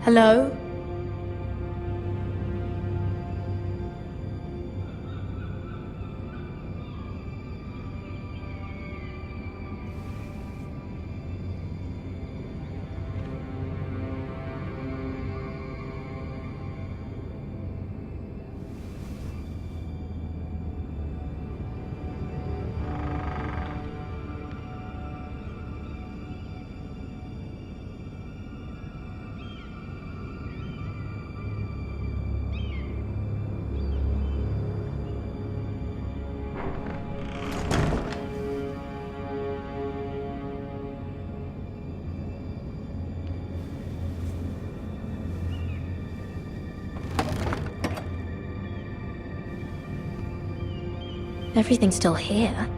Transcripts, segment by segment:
Hello? Everything's still here.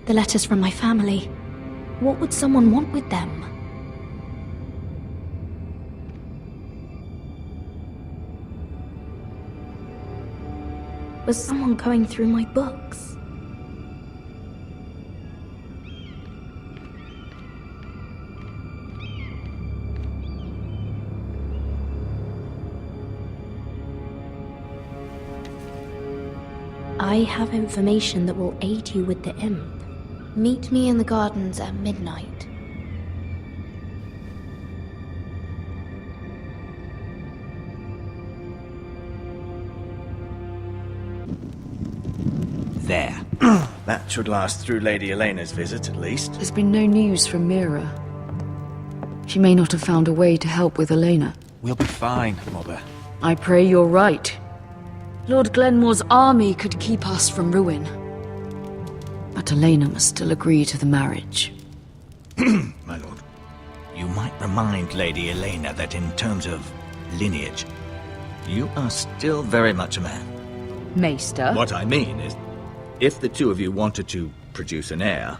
The letters from my family. What would someone want with them? Was someone going through my books? I have information that will aid you with the imp. Meet me in the gardens at midnight. There. That should last through Lady Elena's visit, at least. There's been no news from Mira. She may not have found a way to help with Elena. We'll be fine, Mother. I pray you're right. Lord Glenmore's army could keep us from ruin. But Elena must still agree to the marriage. My lord. You might remind Lady Elena that in terms of lineage, you are still very much a man. Maester? What I mean is, if the two of you wanted to produce an heir,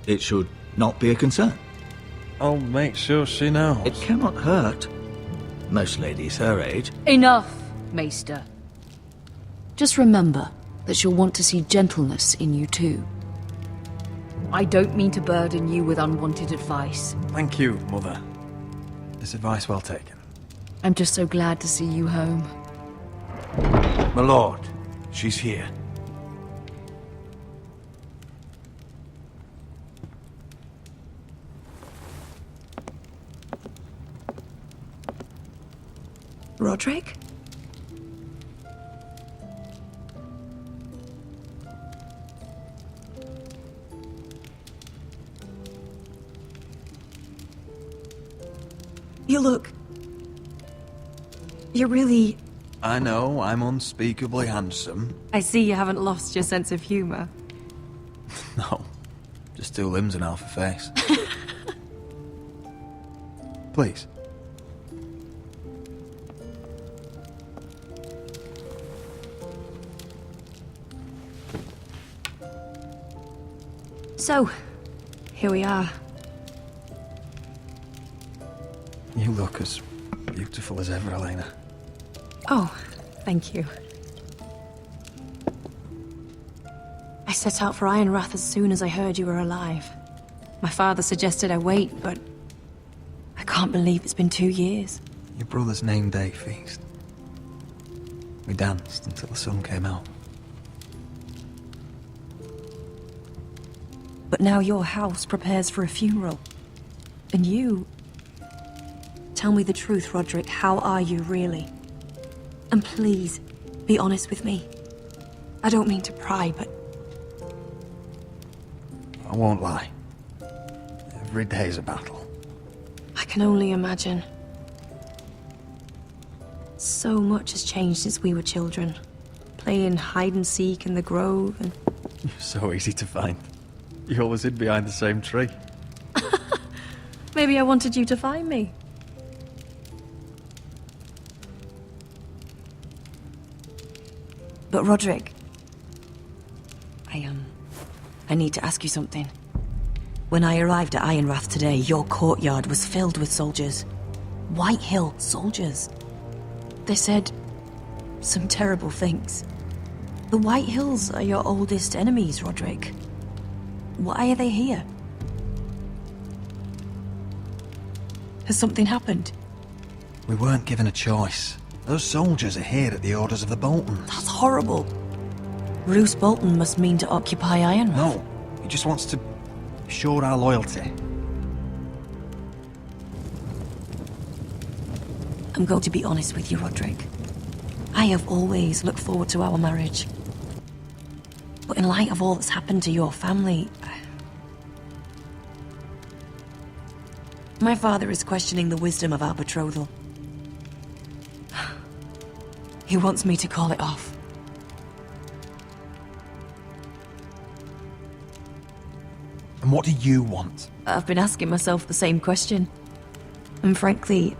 it should not be a concern. I'll make sure she knows. It cannot hurt. Most ladies her age. Enough, Maester. Just remember that she'll want to see gentleness in you too. I don't mean to burden you with unwanted advice. Thank you, Mother. This advice well taken. I'm just so glad to see you home. My lord, she's here. Roderick? You look... You're really... I know, I'm unspeakably handsome. I see you haven't lost your sense of humor. No, just two limbs and half a face. Please. So, here we are. You look as beautiful as ever, Elena. Oh, thank you. I set out for Ironrath as soon as I heard you were alive. My father suggested I wait, but I can't believe it's been 2 years. Your brother's name day feast. We danced until the sun came out. But now your house prepares for a funeral. And you... Tell me the truth, Roderick. How are you, really? And please, be honest with me. I don't mean to pry, but... I won't lie. Every day's a battle. I can only imagine. So much has changed since we were children. Playing hide and seek in the grove and... You're so easy to find. You always hid behind the same tree. Maybe I wanted you to find me. But Roderick... I need to ask you something. When I arrived at Ironrath today, your courtyard was filled with soldiers. White Hill soldiers. They said some terrible things. The White Hills are your oldest enemies, Roderick. Why are they here? Has something happened? We weren't given a choice. Those soldiers are here at the orders of the Boltons. That's horrible. Roose Bolton must mean to occupy Ironwood. No, he just wants to assure our loyalty. I'm going to be honest with you, Roderick. I have always looked forward to our marriage. But in light of all that's happened to your family... My father is questioning the wisdom of our betrothal. He wants me to call it off. And what do you want? I've been asking myself the same question. And frankly,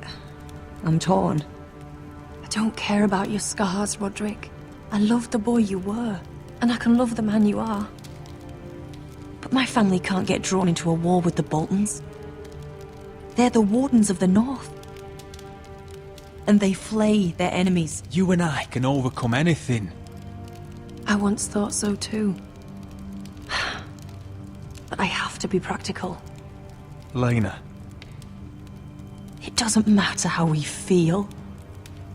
I'm torn. I don't care about your scars, Roderick. I love the boy you were, and I can love the man you are. But my family can't get drawn into a war with the Boltons. They're the Wardens of the North. And they flay their enemies. You and I can overcome anything. I once thought so too. But I have to be practical. Lena. It doesn't matter how we feel.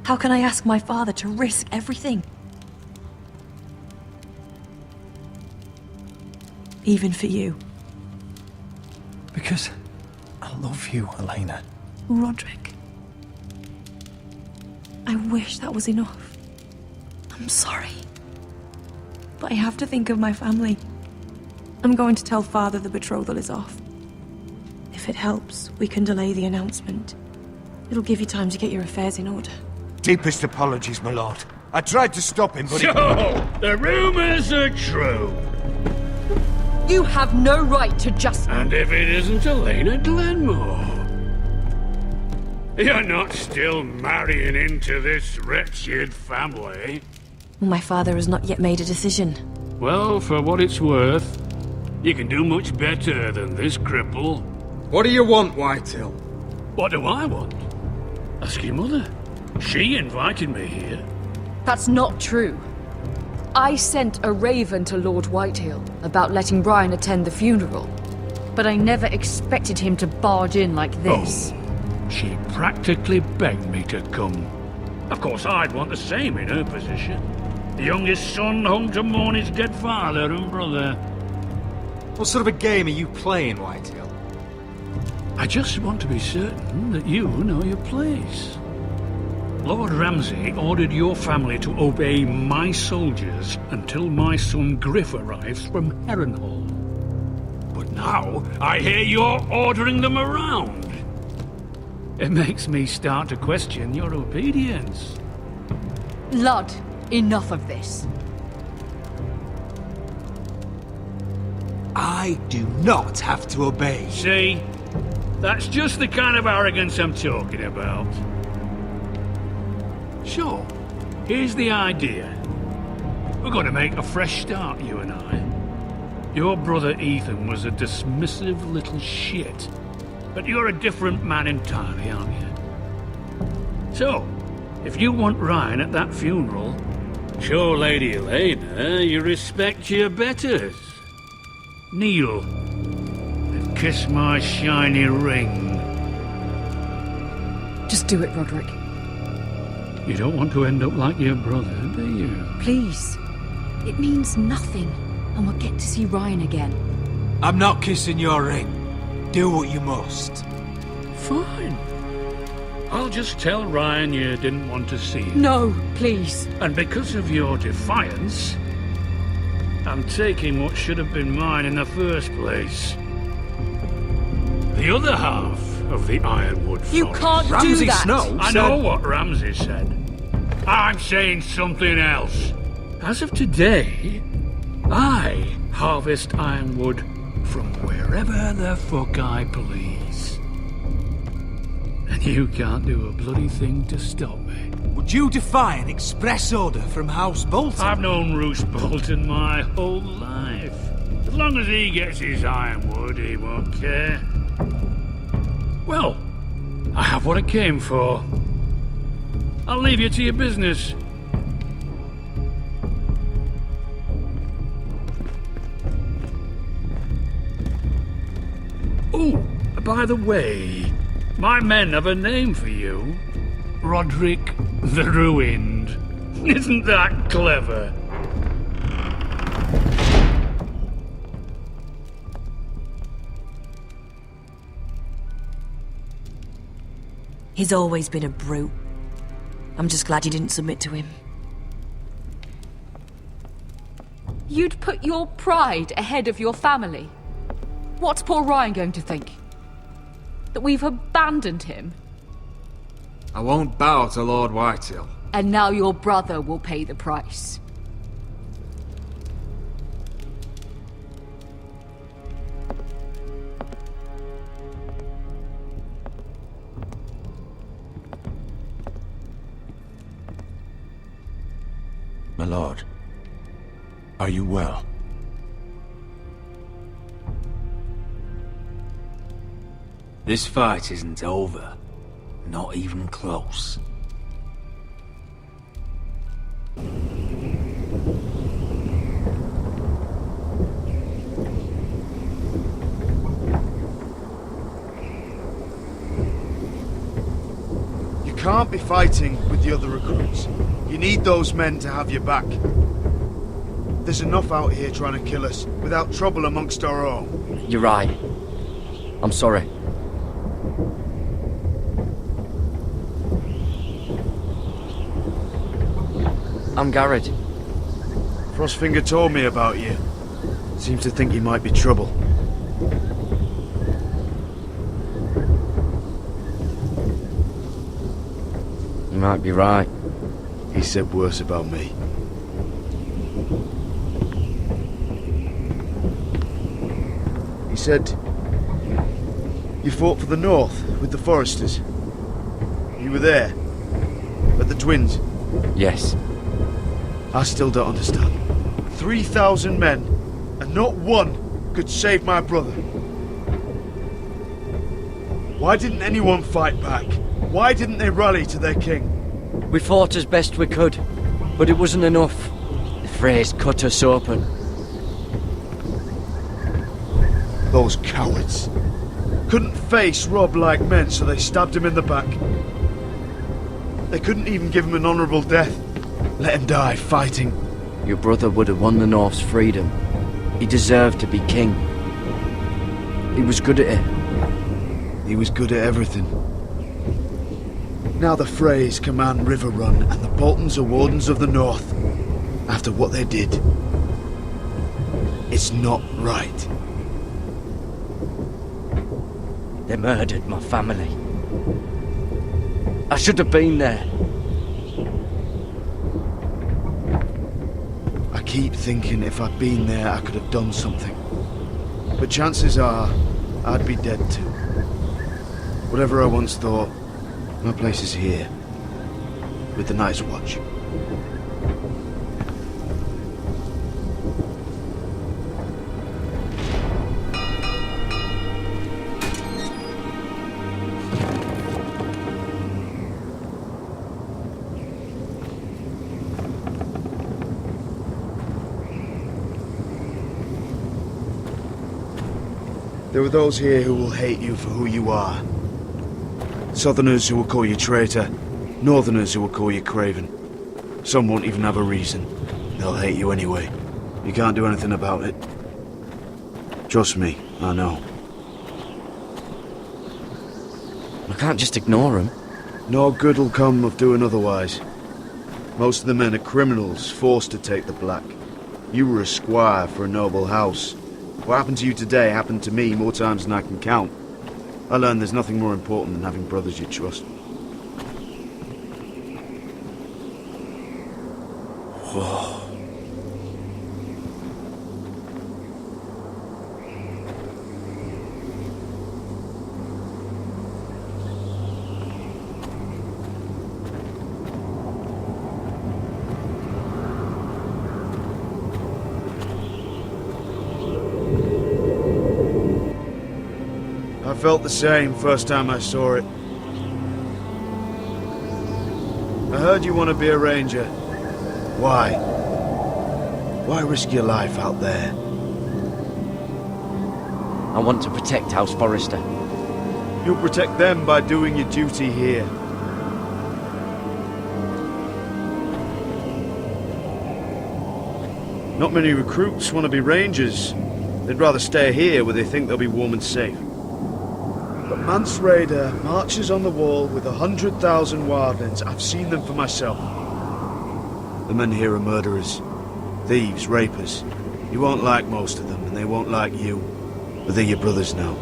How can I ask my father to risk everything? Even for you. Because I love you, Elena. Roderick. I wish that was enough. I'm sorry. But I have to think of my family. I'm going to tell Father the betrothal is off. If it helps, we can delay the announcement. It'll give you time to get your affairs in order. Deepest apologies, my lord. I tried to stop him, but So, the rumors are true. You have no right to just... And if it isn't Elena Glenmore? You're not still marrying into this wretched family? My father has not yet made a decision. Well, for what it's worth, you can do much better than this cripple. What do you want, Whitehill? What do I want? Ask your mother. She invited me here. That's not true. I sent a raven to Lord Whitehill about letting Brian attend the funeral. But I never expected him to barge in like this. Oh, she practically begged me to come. Of course, I'd want the same in her position. The youngest son home to mourn his dead father and brother. What sort of a game are you playing, Whitehill? I just want to be certain that you know your place. Lord Ramsay ordered your family to obey my soldiers until my son Griff arrives from Harrenhal. But now, I hear you're ordering them around. It makes me start to question your obedience. Lud, enough of this. I do not have to obey. See? That's just the kind of arrogance I'm talking about. So, here's the idea. We're going to make a fresh start, you and I. Your brother Ethan was a dismissive little shit. But you're a different man entirely, aren't you? So, if you want Ryan at that funeral, show Lady Elena you respect your betters. Kneel and kiss my shiny ring. Just do it, Roderick. You don't want to end up like your brother, do you? Please. It means nothing, and we'll get to see Ryan again. I'm not kissing your ring. Do what you must. Fine. I'll just tell Ryan you didn't want to see him. No, please. And because of your defiance, I'm taking what should have been mine in the first place. The other half of the Ironwood forest. You can't Ramsay do that. Snow I know what Ramsay said. I'm saying something else. As of today, I harvest Ironwood from wherever the fuck I please. And you can't do a bloody thing to stop me. Would you defy an express order from House Bolton? I've known Roose Bolton my whole life. As long as he gets his Ironwood, he won't care. Well, I have what I came for. I'll leave you to your business. By the way, my men have a name for you. Roderick the Ruined. Isn't that clever? He's always been a brute. I'm just glad you didn't submit to him. You'd put your pride ahead of your family? What's poor Ryan going to think? That we've abandoned him? I won't bow to Lord Whitehill. And now your brother will pay the price. My lord, are you well? This fight isn't over. Not even close. You can't be fighting with the other recruits. You need those men to have your back. There's enough out here trying to kill us, without trouble amongst our own. You're right. I'm sorry. I'm Garrett. Frostfinger told me about you. Seems to think you might be trouble. You might be right. He said worse about me. He said you fought for the North with the Forresters. You were there, at the Twins. Yes. I still don't understand. 3,000 men, and not one could save my brother. Why didn't anyone fight back? Why didn't they rally to their king? We fought as best we could, but it wasn't enough. The Freys cut us open. Those cowards. Couldn't face Rob like men, so they stabbed him in the back. They couldn't even give him an honourable death. Let him die fighting. Your brother would have won the North's freedom. He deserved to be king. He was good at it. He was good at everything. Now the Freys command River Run, and the Boltons are Wardens of the North. After what they did. It's not right. They murdered my family. I should have been there. I keep thinking if I'd been there I could have done something. But chances are, I'd be dead too. Whatever I once thought, my place is here. With the Night's Watch. There are those here who will hate you for who you are. Southerners who will call you traitor, Northerners who will call you craven. Some won't even have a reason. They'll hate you anyway. You can't do anything about it. Trust me, I know. I can't just ignore him. No good will come of doing otherwise. Most of the men are criminals, forced to take the black. You were a squire for a noble house. What happened to you today happened to me more times than I can count. I learned there's nothing more important than having brothers you trust. Whoa. I felt the same first time I saw it. I heard you want to be a ranger. Why? Why risk your life out there? I want to protect House Forrester. You'll protect them by doing your duty here. Not many recruits want to be rangers. They'd rather stay here where they think they'll be warm and safe. But Mance Rayder marches on the wall with 100,000 wildlings. I've seen them for myself. The men here are murderers, thieves, rapers. You won't like most of them, and they won't like you. But they're your brothers now.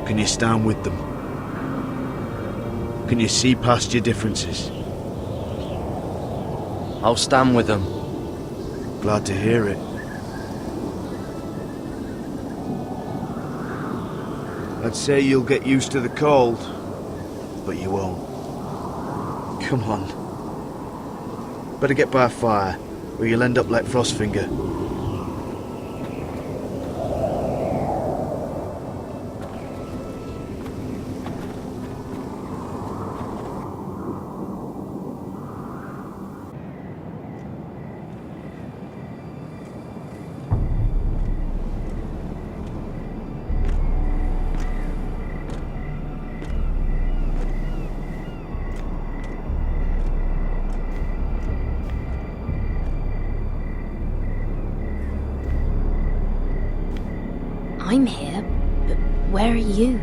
Can you stand with them? Can you see past your differences? I'll stand with them. Glad to hear it. I'd say you'll get used to the cold, but you won't. Come on. Better get by a fire, or you'll end up like Frostfinger. I'm here, but where are you?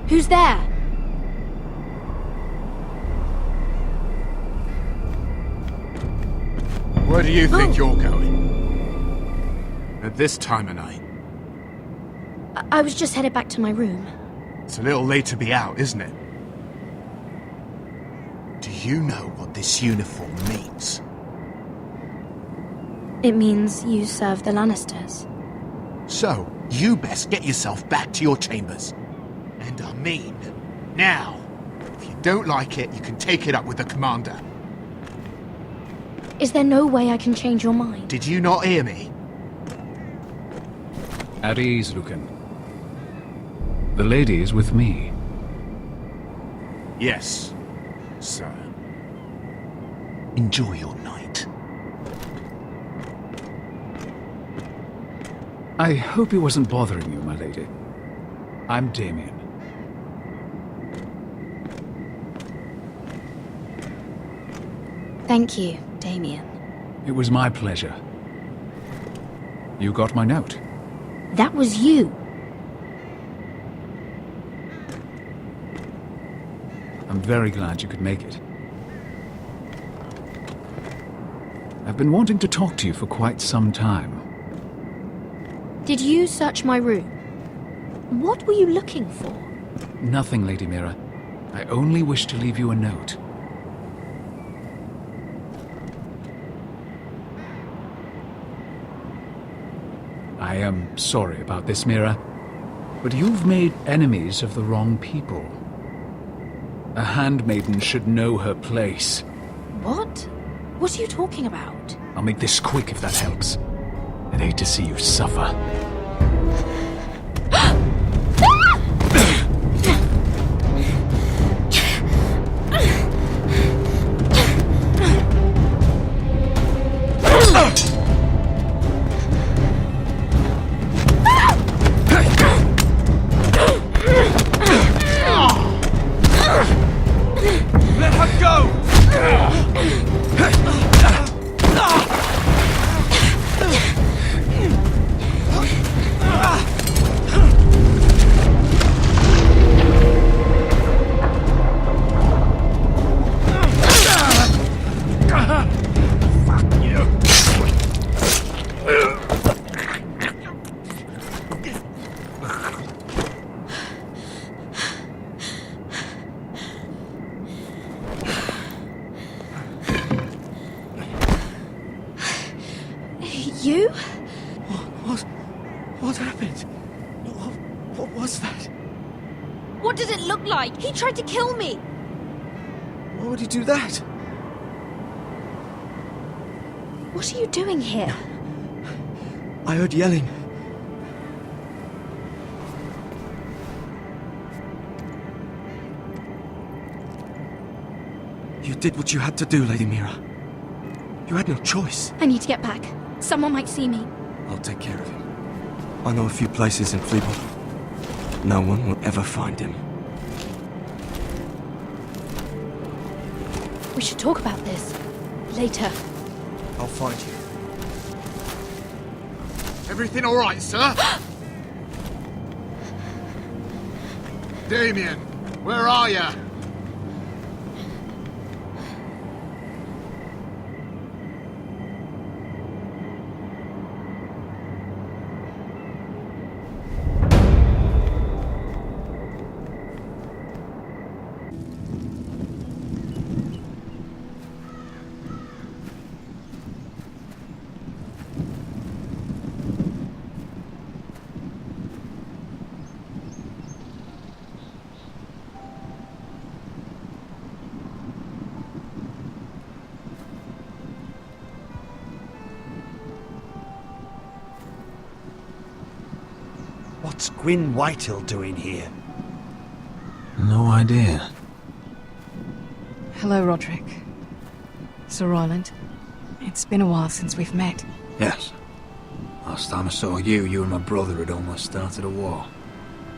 Who's there? Where do you think you're going? At this time of night? I was just headed back to my room. It's a little late to be out, isn't it? Do you know what this uniform means? It means you serve the Lannisters. So, you best get yourself back to your chambers. And I mean, now. If you don't like it, you can take it up with the commander. Is there no way I can change your mind? Did you not hear me? At ease, Lucan. The lady is with me. Yes, sir. Enjoy your night. I hope he wasn't bothering you, my lady. I'm Damien. Thank you, Damien. It was my pleasure. You got my note. That was you. I'm very glad you could make it. I've been wanting to talk to you for quite some time. Did you search my room? What were you looking for? Nothing, Lady Mira. I only wish to leave you a note. I am sorry about this, Mira, but you've made enemies of the wrong people. A handmaiden should know her place. What? What are you talking about? I'll make this quick if that helps. I'd hate to see you suffer. Let her go! You? What happened? What was that? What did it look like? He tried to kill me! Why would he do that? What are you doing here? I heard yelling. You did what you had to do, Lady Mira. You had no choice. I need to get back. Someone might see me. I'll take care of it. I know a few places in Fleetwood. No one will ever find him. We should talk about this. Later. I'll find you. Everything all right, sir? Damien, where are you? What's Gwyn Whitehill doing here? No idea. Hello, Roderick. Sir Roland. It's been a while since we've met. Yes. Last time I saw you and my brother had almost started a war.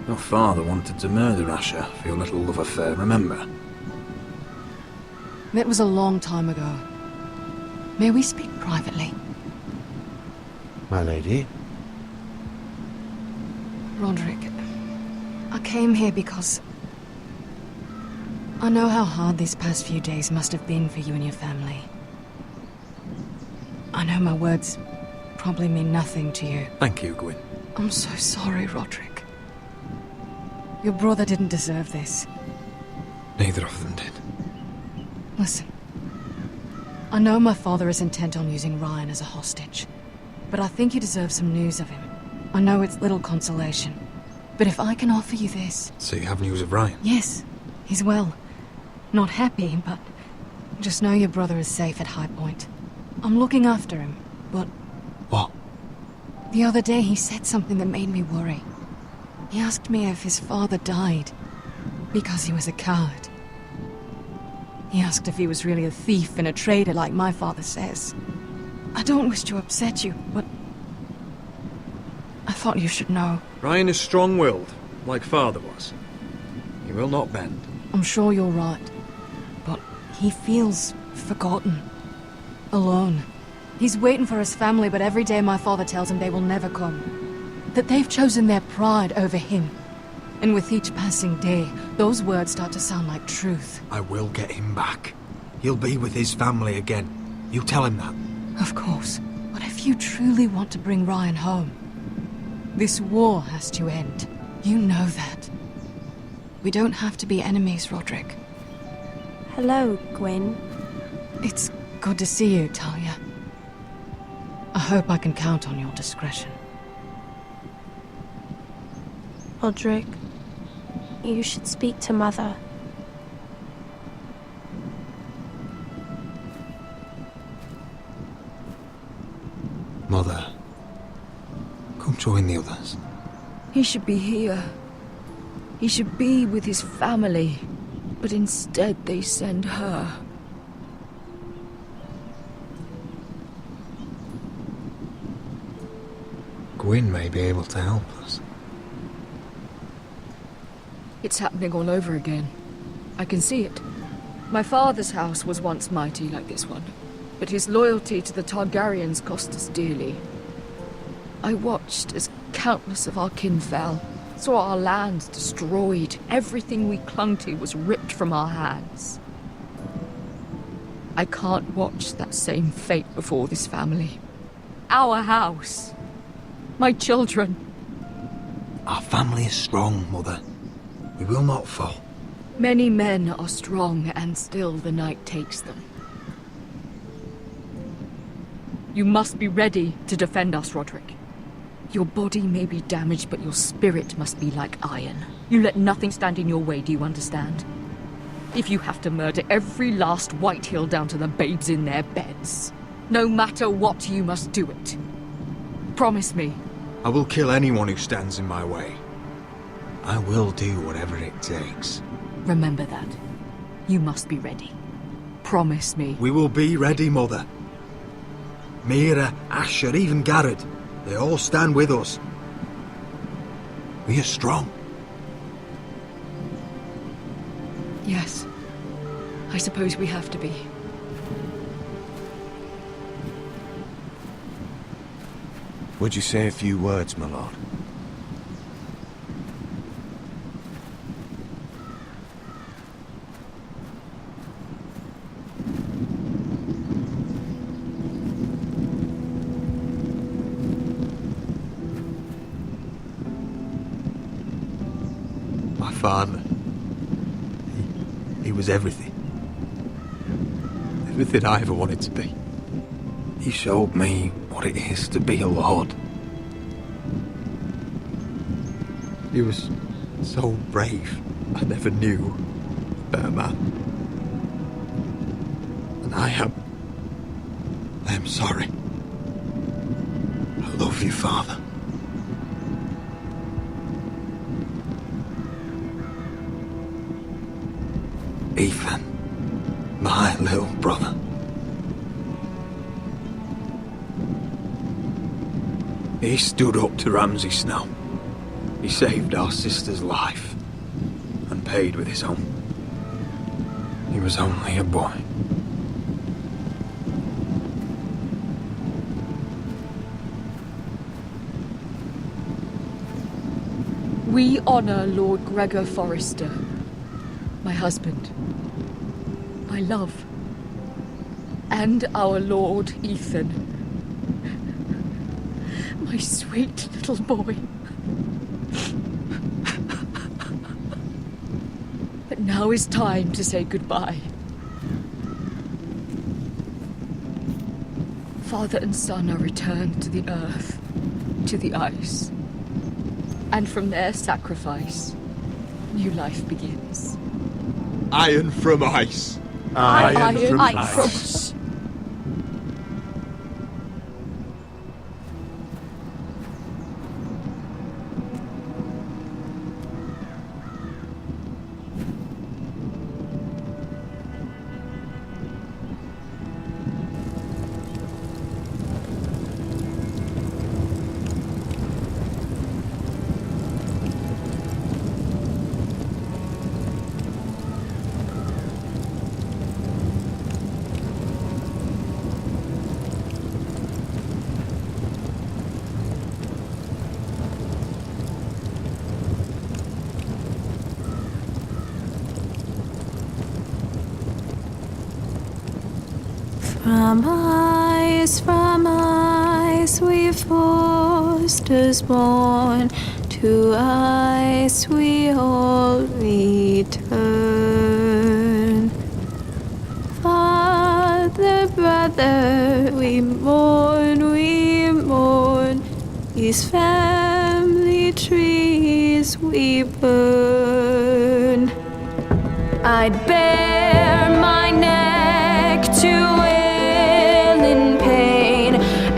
Your father wanted to murder Asher for your little love affair, remember? That was a long time ago. May we speak privately? My lady? Roderick, I came here because I know how hard these past few days must have been for you and your family. I know my words probably mean nothing to you. Thank you, Gwyn. I'm so sorry, Roderick. Your brother didn't deserve this. Neither of them did. Listen, I know my father is intent on using Ryan as a hostage, but I think you deserve some news of him. I know it's little consolation, but if I can offer you this... So you have news of Ryan? Yes, he's well. Not happy, but just know your brother is safe at High Point. I'm looking after him, but... What? The other day he said something that made me worry. He asked me if his father died because he was a coward. He asked if he was really a thief and a traitor like my father says. I don't wish to upset you, but I thought you should know. Ryan is strong-willed, like father was. He will not bend. I'm sure you're right, but he feels forgotten. Alone. He's waiting for his family, but every day my father tells him they will never come. That they've chosen their pride over him. And with each passing day, those words start to sound like truth. I will get him back. He'll be with his family again. You tell him that. Of course. But if you truly want to bring Ryan home, this war has to end. You know that. We don't have to be enemies, Roderick. Hello, Gwyn. It's good to see you, Talia. I hope I can count on your discretion. Roderick, you should speak to Mother. Mother, come join the others. He should be here. He should be with his family. But instead they send her. Gwyn may be able to help us. It's happening all over again. I can see it. My father's house was once mighty like this one, but his loyalty to the Targaryens cost us dearly. I watched as countless of our kin fell, saw our lands destroyed, everything we clung to was ripped from our hands. I can't watch that same fate before this family. Our house. My children. Our family is strong, Mother. We will not fall. Many men are strong, and still the night takes them. You must be ready to defend us, Roderick. Your body may be damaged, but your spirit must be like iron. You let nothing stand in your way, do you understand? If you have to murder every last Whitehill down to the babes in their beds, no matter what, you must do it. Promise me. I will kill anyone who stands in my way. I will do whatever it takes. Remember that. You must be ready. Promise me. We will be ready, Mother. Mira, Asher, even Garrett. They all stand with us. We are strong. Yes. I suppose we have to be. Would you say a few words, my lord? My father. He was everything. Everything I ever wanted to be. He showed me what it is to be a lord. He was so brave. I never knew a better man. And I am sorry. I love you, Father. Ethan, my little brother. He stood up to Ramsay Snow. He saved our sister's life and paid with his own. He was only a boy. We honor Lord Gregor Forrester, my husband, my love, and our Lord Ethan, my sweet little boy. But now is time to say goodbye. Father and son are returned to the earth, to the ice. And from their sacrifice, new life begins. Iron from ice. Iron from ice. From ice we Forsters born, to ice we all return. Father, brother, we mourn, these family trees we burn. I'd bare my neck to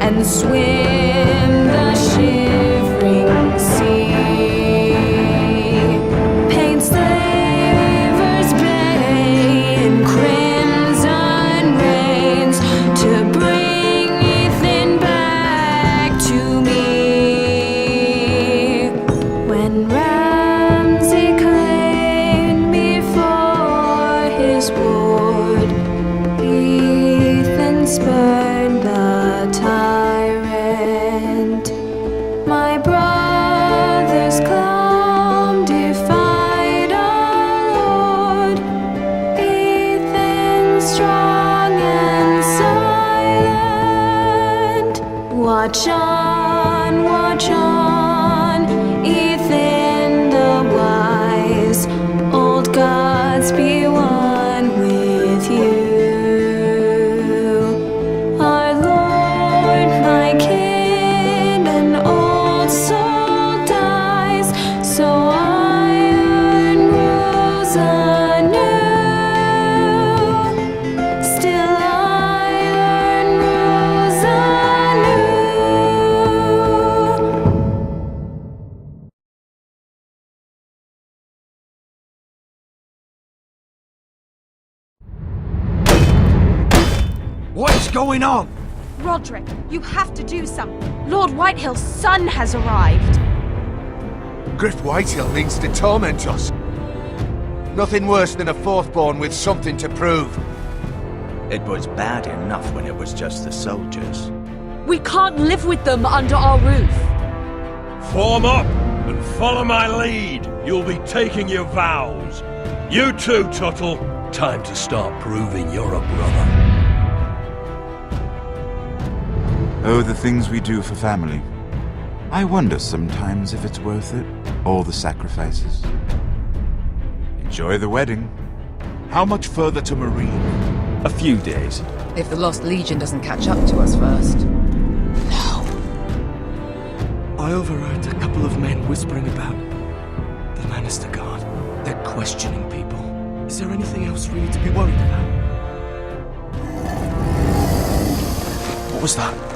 and swim the shivering sea. Paint slavers play in crimson rains to bring Ethan back to me. When Ramsay claimed me for his ward, Ethan spurned the tyrant. My brothers come defied our Lord. Ethan strong and silent. Watch on, Ethan the wise. Old gods be one with you. Our Lord What's going on? Roderick, you have to do something. Lord Whitehill's son has arrived. Griff Whitehill means to torment us. Nothing worse than a fourthborn with something to prove. It was bad enough when it was just the soldiers. We can't live with them under our roof. Form up and follow my lead. You'll be taking your vows. You too, Tuttle. Time to start proving you're a brother. Oh, the things we do for family. I wonder sometimes if it's worth it, all the sacrifices. Enjoy the wedding. How much further to Marine? A few days. If the Lost Legion doesn't catch up to us first. I overheard a couple of men whispering about the Lannister Guard. They're questioning people. Is there anything else really to be worried about? What was that?